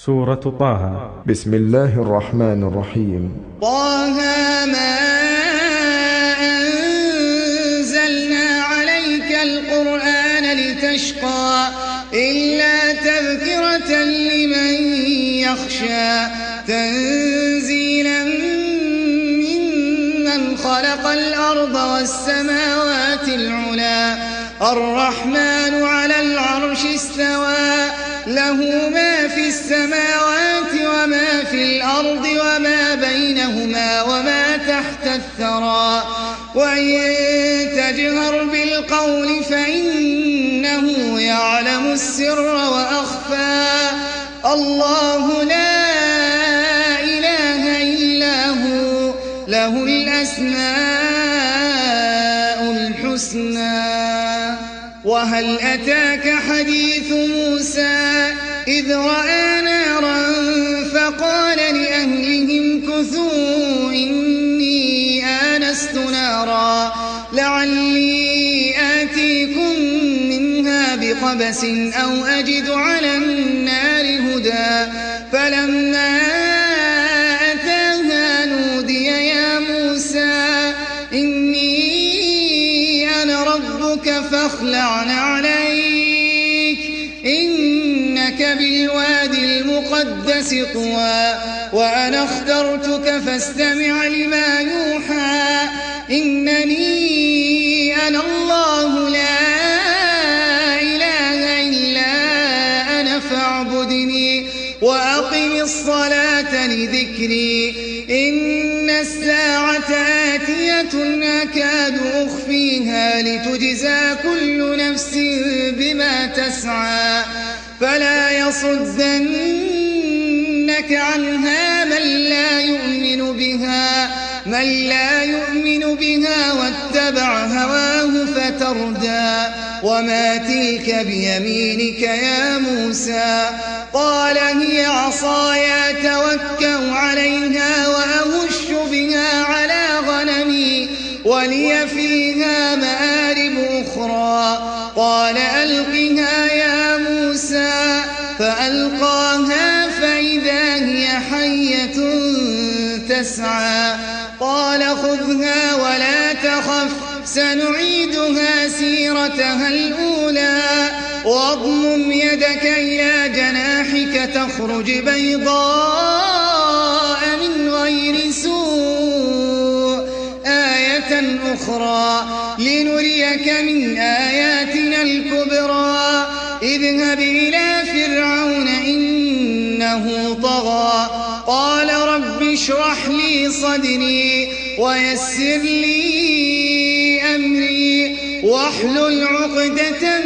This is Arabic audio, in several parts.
سورة طه. بسم الله الرحمن الرحيم. طه ما أنزلنا عليك القرآن لتشقى إلا تذكرة لمن يخشى تنزيلا ممن خلق الأرض والسماوات العلى الرحمن على العرش استوى له ما في السماوات وما في الأرض وما بينهما وما تحت الثرى وإن تجهر بالقول فإنه يعلم السر وأخفى الله لا إله إلا هو له الأسماء الحسنى. وهل أتاك حديث موسى إذ رأى نارا فقال لأهلهم كثوا إني آنست نارا لعلي آتيكم منها بقبس أو أجد على النار هدى فلما أتاها نودي يا موسى إني أنا ربك فاخلع عليك إنك بالوادي المقدس طوى وأنا اخترتك فاستمع لما يوحى إنني أنا الله لا إله إلا أنا فاعبدني وأقم الصلاة لذكري إن الساعة آتية أكاد أخفيها لتجزى كل نفس بما تسعى فلا يصدنك عنها من لا يؤمن بها واتبع هواه فتردى. وما تلك بيمينك يا موسى قال هي عصاي أتوكأ عليها وأهش بها على غنمي ولي فيها مآرب أخرى قال ألقها يا موسى فألقاها فإذا هي حية تسعى قال خذها ولا تخف سنعيدها سيرتها الأولى واضمم يدك إلى جناحك تخرج بيضاء من غير سوء آية أخرى لنريك من آياتنا الكبرى اذهب إلى فرعون إنه طغى قال رب اشرح لي صدري ويسر لي أمري واحلل عقدة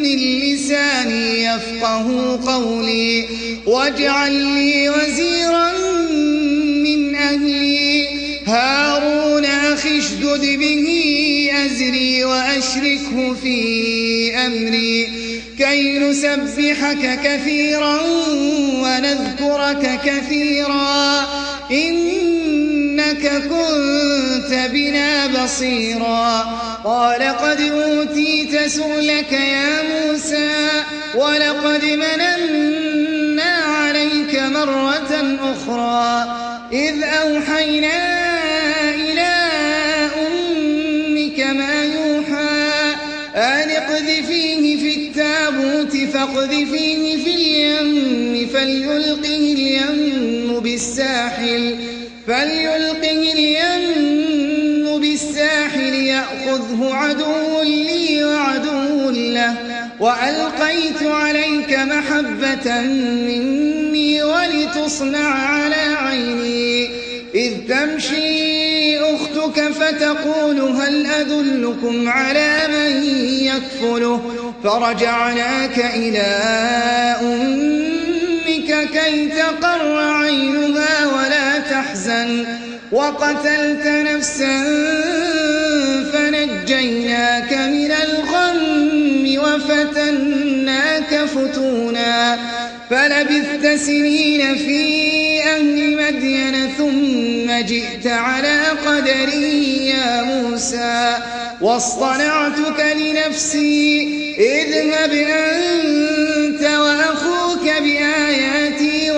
من لساني يفقه قولي واجعل لي وزيرا من أهلي هارون أخي اشدد به أزري وأشركه في أمري كي نسبحك كثيرا ونذكرك كثيرا إنك كنت بنا بصيرا قال قد أوتيت سؤلك يا موسى ولقد مننا عليك مرة أخرى إذ أوحينا إلى أمك ما يوحى أن اقذفيه في التابوت فاقذفيه في اليم فليلقه اليم بالساحل يأخذه عدو لي وعدو له وألقيت عليك محبة مني ولتصنع على عيني إذ تمشي أختك فتقول هل أدلكم على من يكفله فرجعناك إلى أمك كي تقر عينها ولا تحزن وقتلت نفسا فنجيناك من الغم وفتناك فتونا فلبثت سنين في أهل مدين ثم جئت على قدري يا موسى واصطنعتك لنفسي اذهب أنت وأخوك بآياتي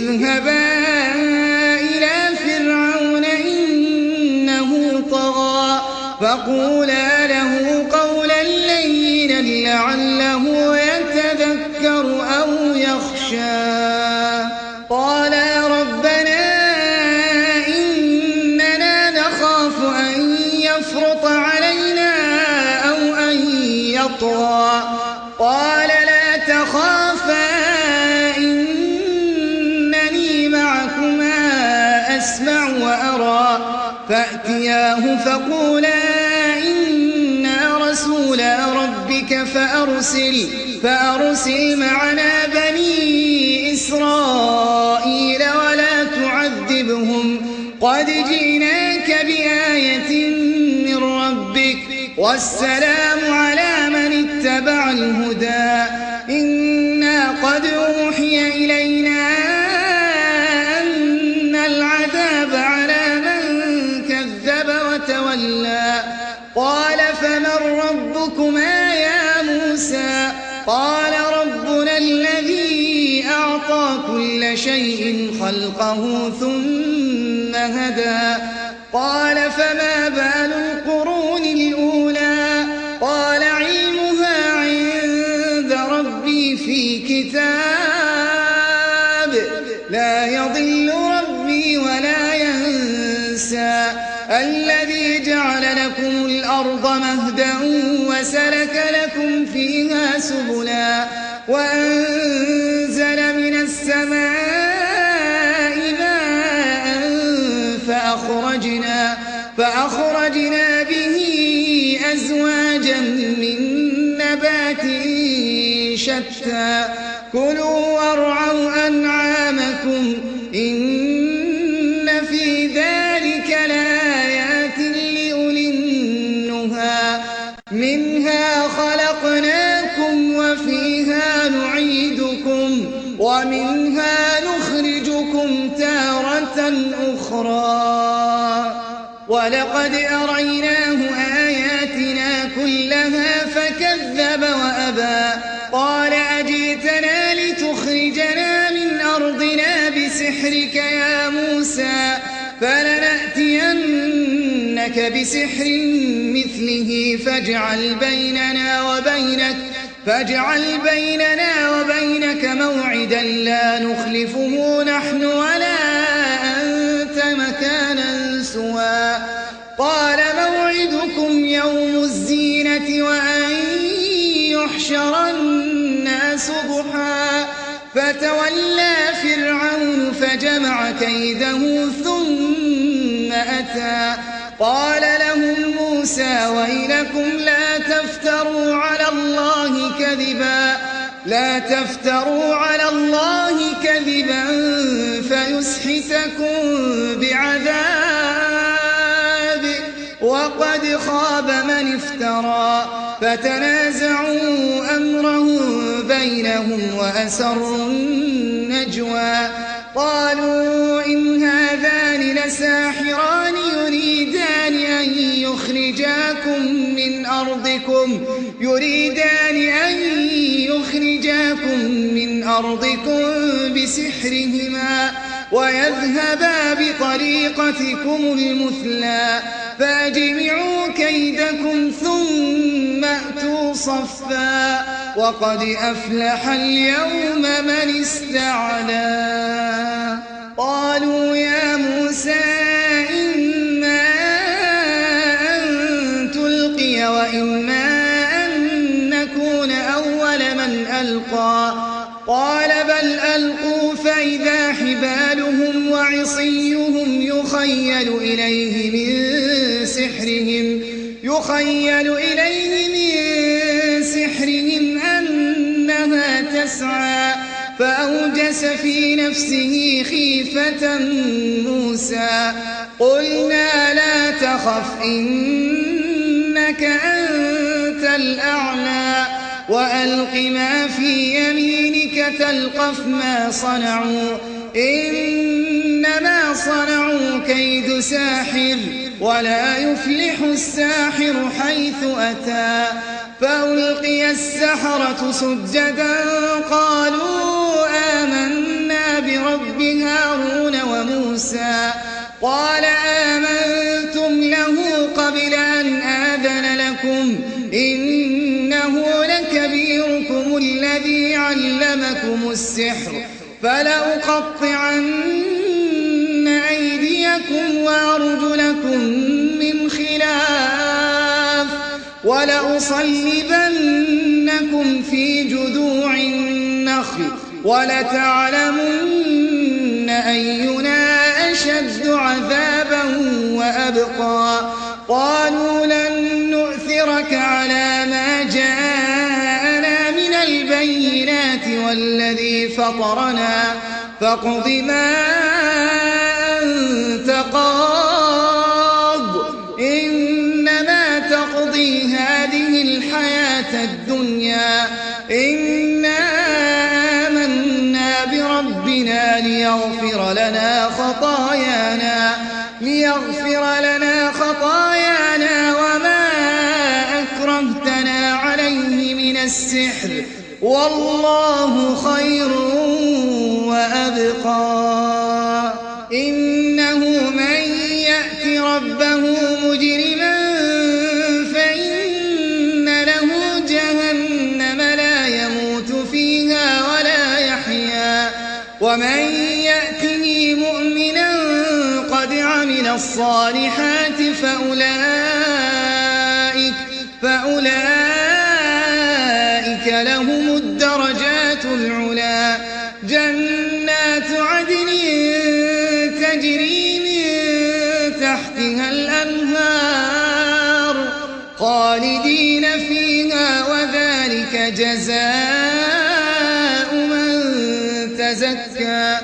اذهبا إلى فرعون إنه طغى فقولا له قولا لينا لعله يتذكر أو يخشى قالا ربنا إننا نخاف أن يفرط علينا أو أن يطغى قال لا تخافا إنني معكما أسمع وأرى فأتياه فقولا إنا رسولا ربك فأرسل معنا بني إسرائيل ولا تعذبهم قد جئناك بآية من ربك والسلام على من اتبع الهدى إنا قد أوحي إلينا أن العذاب على من كذب وتولى قال فمن ربكما يا موسى قال ربنا الذي أعطى كل شيء خلقه ثم هدى قال فما بال القرون الأولى قال علمها عند ربي في كتاب لا يضل ربي ولا ينسى الذي جعل لكم الأرض مهدا وسلك لكم فيها سبلا وأنزل من السماء ماء فأخرجنا به أزواجا من نبات شتى كلوا وارعوا أنعامكم إن في ذلك لآيات لأولي النهى منها خلقناكم وفيها نعيدكم ومنها نخرجكم تارة أخرى ولقد أريناه آياتنا كلها فكذب وأبى قال أجئتنا لتخرجنا من أرضنا بسحرك يا موسى فلنأتينك بسحر مثله فاجعل بيننا وبينك موعدا لا نخلفه نحن ولا أنت مكانا سوى قال موعدكم يوم الزينة وأن يحشر الناس ضحى فتولى فرعون فجمع كيده ثم أتى قال لهم موسى ويلكم لا تفتروا على الله كذبا فيسحتكم بعذاب وقد خاب من افترى فتنازعوا أمرهم بينهم وأسروا النجوى قالوا إن هذان لساحران يريدان أن يخرجاكم من أرضكم بسحرهما ويذهبا بطريقتكم المثلى فأجمعوا كيدكم ثم أتوا صفا وقد أفلح اليوم من استعلى قالوا يا موسى إما أن تلقي وإما أن نكون أول من ألقى قال بل ألقوا فإذا حبالهم وعصيهم يخيل إليه من سحرهم أنها تسعى فأوجس في نفسه خيفة موسى قلنا لا تخف إنك أنت الأعلى وألق ما في يمينك تلقف ما صنعوا إنما صنعوا كيد ساحر ولا يفلح الساحر حيث أتى فألقي السحرة سجدا قالوا آمنا برب موسى قال آمنتم له قبل أن آذن لكم إنه لكبيركم الذي علمكم السحر فلأقطعن أيديكم وأرجلكم من خلاف ولأصلبنكم في جذوع النخل ولتعلمن أينا أشد عذابا وأبقى قالوا لن نؤثرك على ما جاءنا من البينات والذي فطرنا فاقض ما أنت قاض إنما تقضي هذه الحياة الدنيا إنا آمنا بربنا ليغفر لنا خطايانا وما أكرهتنا عليه من السحر والله خير وأبقى إنه من يأت ربه مجرما فإن له جهنم لا يموت فيها ولا يحيا ومن يأته مؤمنا قد عمل الصالحات فأولئك لهم الدرجات العلا جنات عدن تجري من تحتها الأنهار خالدين فيها وذلك جزاء من تزكى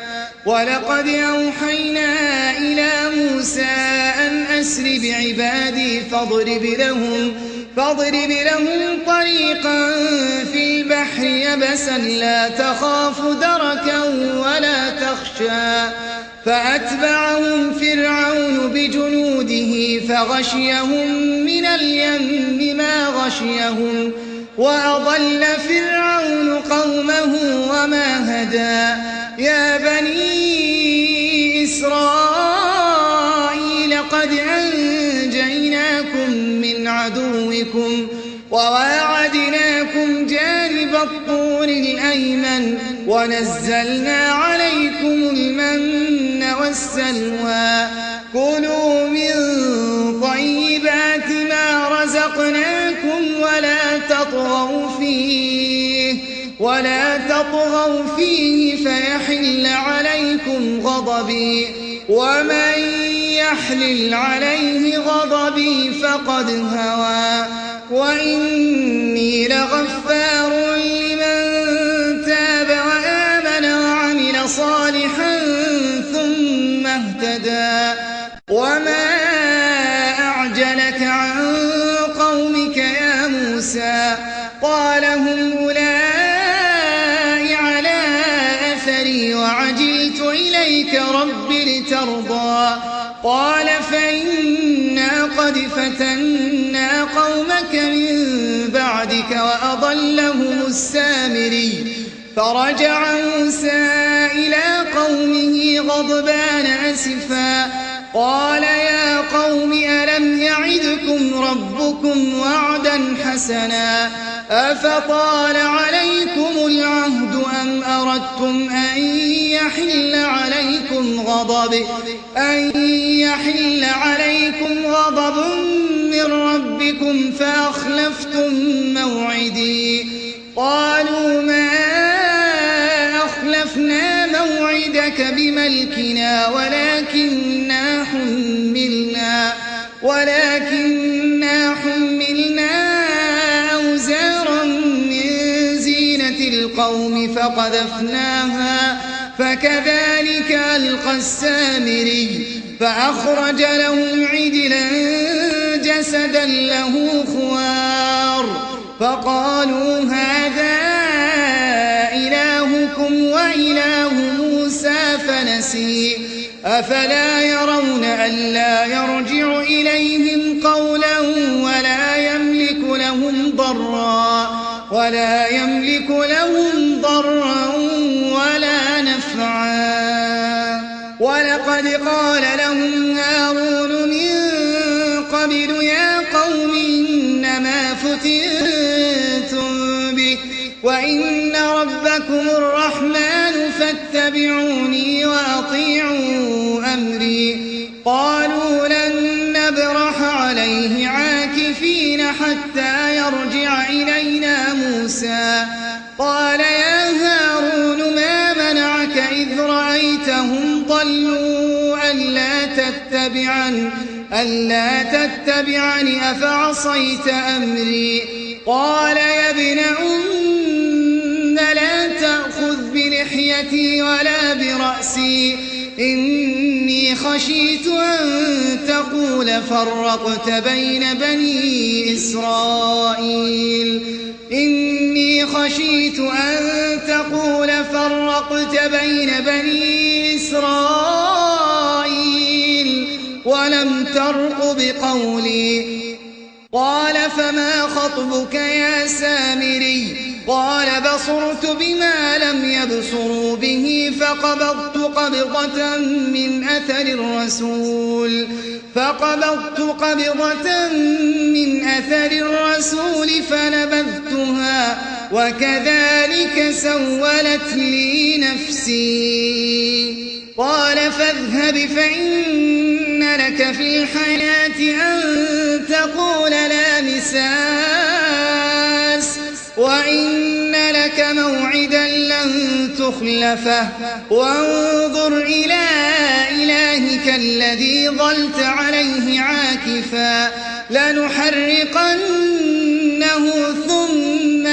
ولقد أوحينا إلى موسى أن أسر بعبادي فاضرب لهم طريقا في البحر يبسا لا تخاف دركا ولا تخشى فأتبعهم فرعون بجنوده فغشيهم من اليم ما غشيهم وأضل فرعون قومه وما هدى يا بني إسرائيل قد أنجيناكم من عدوكم وواعدناكم جانب الطور الأيمن ونزلنا عليكم المن والسلوى كلوا من طيبات ما رزقناكم ولا تطغوا فيه فيحل عليكم غضبي ومن يحلل عليه غضبي فقد هوى وإني لغفار لمن تاب وآمن وعمل صالحا ثم اهتدى وما أعجلك عن قومك يا موسى قال هم أولئك على أثري وعجلت إليك رب لترضى قال فإنا قد فتنا قومك من بعدك وأضلهم السامري فرجع موسى إلى قومه غضبان أسفا قال يا قوم ألم يعدكم ربكم وعدا حسنا أفطال عليكم العهد أم أردتم أن يحل عليكم غضب من ربكم فأخلفتم موعدي قالوا ما أخلفنا موعدك بملكنا ولكننا حملنا أوزارا من زينة القوم فقذفناها فكذلك ألقى السامري فأخرج لهم عجلا جسدا له خوار فقالوا هذا إلهكم وإله موسى فنسي أفلا يرون ألا يرجع إليهم قولا ولا يملك لهم ضرا ولا نفعا ولقد وقد قال لهم هارون من قبل يا قوم إنما فتنتم به وإن ربكم الرحمن فاتبعوني وأطيعوا أمري قالوا لن نبرح عليه عاكفين حتى يرجع إلينا موسى قال يا هارون ما منعك إذ رأيتهم ضلوا ألا تتبعني أفعصيت أمري قال يا ابن لا تأخذ بلحيتي ولا برأسي إني خشيت أن تقول فرقت بين بني إسرائيل ولم ترقب قولي قال فما خطبك يا سامري قال بصرت بما لم يبصروا به فقبضت قبضة من أثر الرسول فنبذتها وكذلك سولت لي نفسي قال فاذهب فإن لك في الحياة أن تقول لا مساس وإن لك موعدا لن تخلفه وانظر إلى إلهك الذي ظلت عليه عاكفا لنحرقنه ثم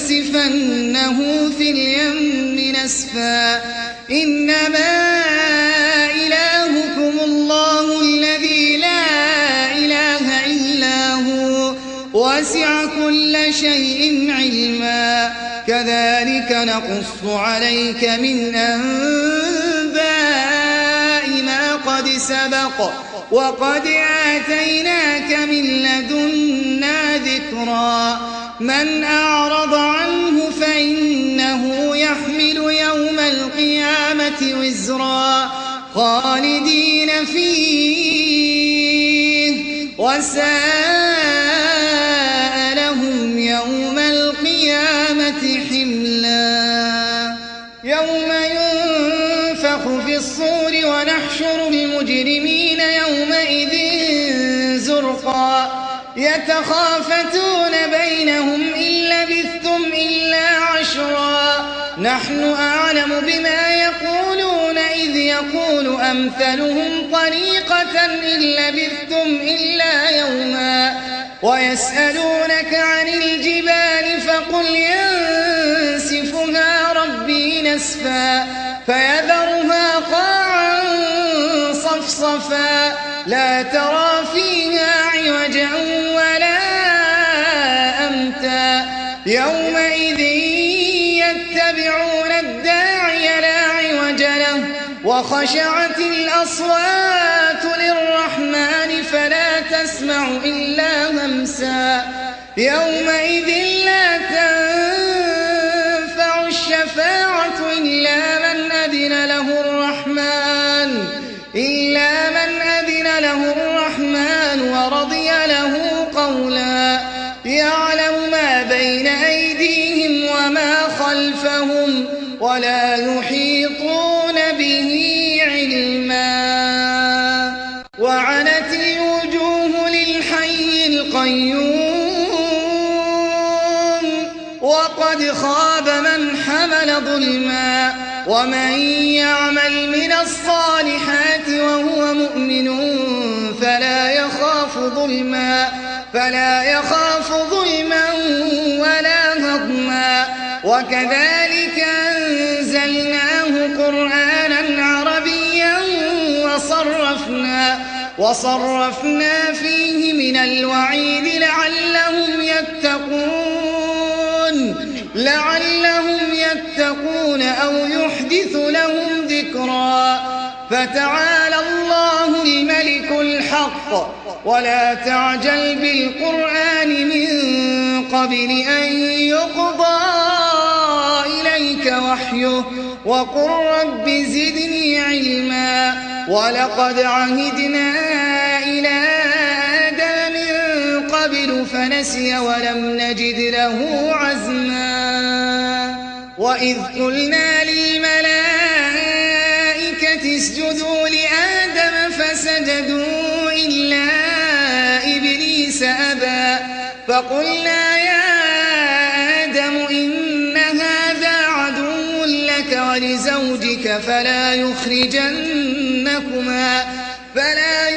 لننسفنه في اليم نسفا إنما إلهكم الله الذي لا إله إلا هو وسع كل شيء علما كذلك نقص عليك من أنباء ما قد سبق وقد آتيناك من لدنا ذكرا من أعرض عنه فإنه يحمل يوم القيامة وزرا خالدين فيه وساء لهم يوم القيامة حملا يوم ينفخ في الصور ونحشر المجرمين يومئذ زرقا يتخافتون بينهم إن لبثتم إلا عشرا نحن أعلم بما يقولون إذ يقول أمثلهم طريقة إن لبثتم إلا يوما ويسألونك عن الجبال فقل ينسفها ربي نسفا فيذرها قاعا صفصفا لا ترى فيها عوجا ولا أمتا يومئذ يتبعون الداعي لا عوج له وخشعت الأصوات للرحمن فلا تسمع إلا همسا يومئذ لا تنفع الشفاعة إلا من أذن له الرحمن ورضي له قولا يعلم ما بين أيديهم وما خلفهم ولا يحيطون به علما وعنت الوجوه للحي القيوم وقد خاب من حمل ظلما ومن يعمل من الصالحات وهو مؤمن فلا يخاف ظلما ولا هضما وكذلك أنزلناه قرآنا عربيا وصرفنا فيه من الوعيد لعلهم يتقون أو يحدث لهم ذكرا فتعالى الله الملك الحق ولا تعجل بالقرآن من قبل أن يقضى إليك وحيه وقل رب زدني علما ولقد عهدنا إلى آدم من قبل فنسي ولم نجد له عزما وإذ قلنا للملائكة اسجدوا لآدم فسجدوا إلا إبليس أبى فقلنا يا آدم إن هذا عدو لك ولزوجك فلا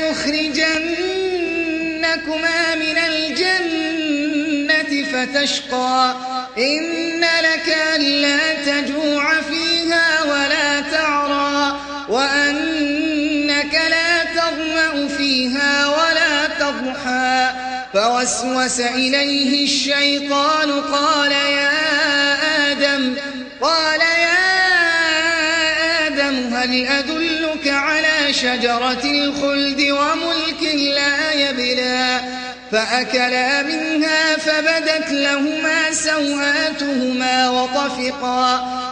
يخرجنكما من الجنة فتشقى إن لك ألا تجوع فيها ولا تعرى وأنك لا تظمأ فيها ولا تضحى فوسوس إليه الشيطان قال يا آدم هل أدلك على شجرة الخلد وملك لا يبلى فأكلا منها فبدت لهما سوآتهما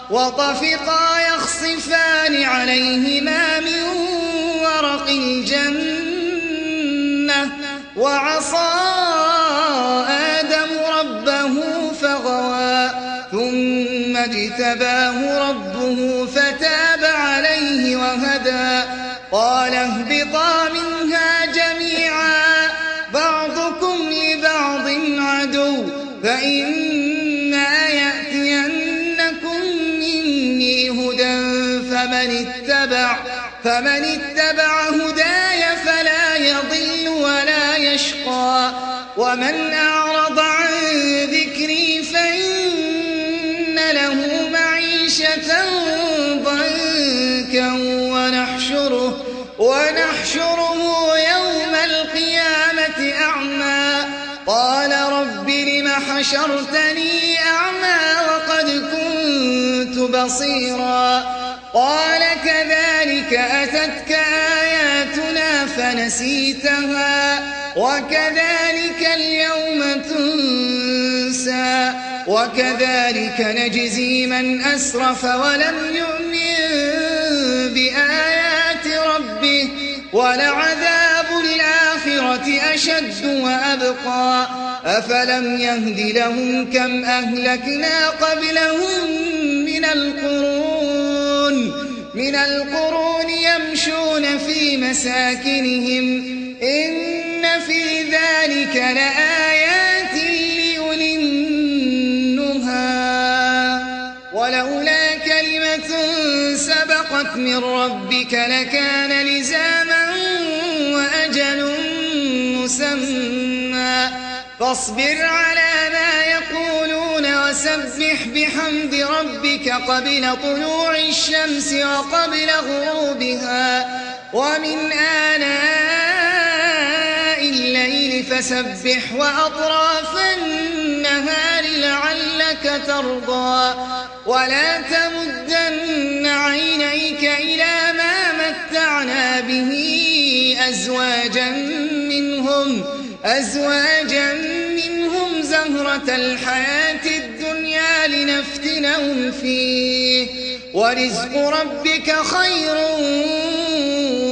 وطفقا يخصفان عليهما من ورق الجنة وعصى آدم ربه فغوى ثم اجتباه ربه فتاب عليه وهدى قال اهبطا منها جميعا بعضكم لبعض عدو فإما يأتينكم مني هدى فمن اتبع هداي فلا يضل ولا يشقى ومن أعرض عن ذكري فإن له معيشة ضنكا ونحشره يوم القيامة أعمى قال رب لم حشرتني أعمى وقد كنت بصيرا قال كذلك أتتك آياتنا فنسيتها وكذلك اليوم تنسى وكذلك نجزي من أسرف ولم يؤمن بآيات ربه ولعذاب الآخرة أشد وأبقى أفلم يهد لهم كم أهلكنا قبلهم من القرون يمشون في مساكنهم إن في ذلك لآيات لأولي النهى ولولا كلمة سبقت من ربك لكان لزاما وأجل مسمى فاصبر على ما يقولون وسبح بحمد ربك قبل طلوع الشمس وقبل غروبها ومن آناء الليل فسبح وأطراف النهار لعلك ترضى ولا تمدن عينيك إلى ما متعنا به أزواجا منهم زهرة الحياة الدنيا لنفتنهم فيه ورزق ربك خير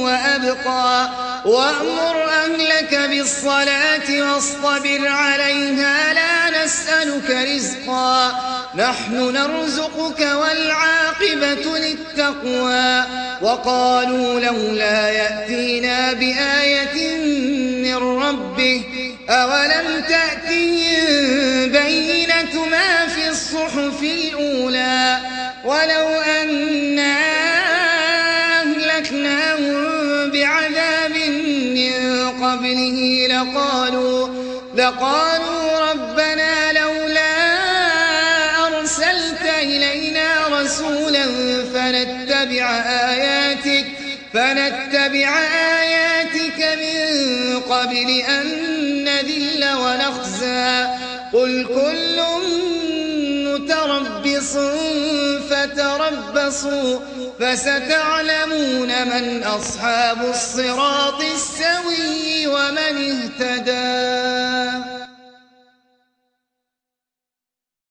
وأبقى وأمر أهلك بالصلاة واصطبر عليها لا نسألك رزقا نحن نرزقك والعاقبة للتقوى وقالوا لولا يأتينا بآية من ربه أولم تأتهم بينة ما في الصحف الأولى ولو أنا أهلكناهم بعذاب من قبله لقالوا ربنا لولا أرسلت إلينا رسولا فنتبع آياتك من قبل أن نذل ونخزى قل كل متربص فتربصوا فستعلمون من أصحاب الصراط السوي ومن اهتدى